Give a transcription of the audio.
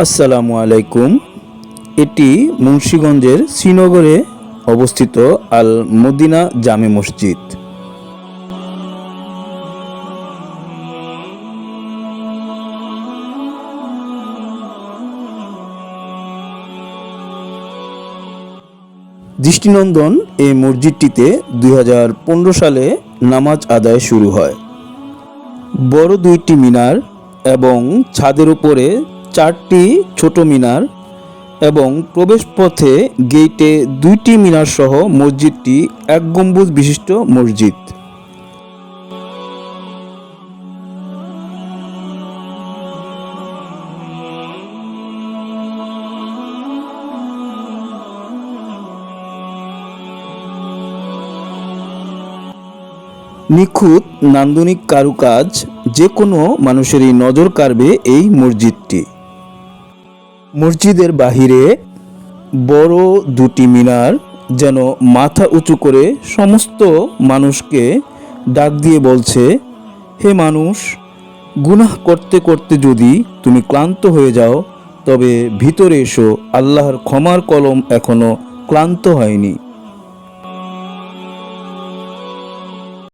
আসসালামু আলাইকুম। এটি মুন্সিগঞ্জের শ্রীনগরে অবস্থিত আল মদিনা জামে মসজিদ। দৃষ্টিনন্দন এই মসজিদটিতে 2015 সালে নামাজ আদায় শুরু হয়। বড় দুইটি মিনার এবং ছাদের উপরে 4টি ছোট মিনার এবং প্রবেশপথে গেইটে 2টি মিনার সহ মসজিদটি এক গম্বুজ বিশিষ্ট মসজিদ। নিখুঁত নান্দনিক কারুকাজ যে কোনো মানুষেরই নজর কাড়বে এই মসজিদটি। মসজিদের বাহিরে বড় দুটি মিনার যেন মাথা উঁচু করে সমস্ত মানুষকে ডাক দিয়ে বলছে, হে মানুষ, গুনাহ করতে করতে যদি তুমি ক্লান্ত হয়ে যাও তবে ভিতরে এসো, আল্লাহর ক্ষমার কলম এখনো ক্লান্ত হয়নি।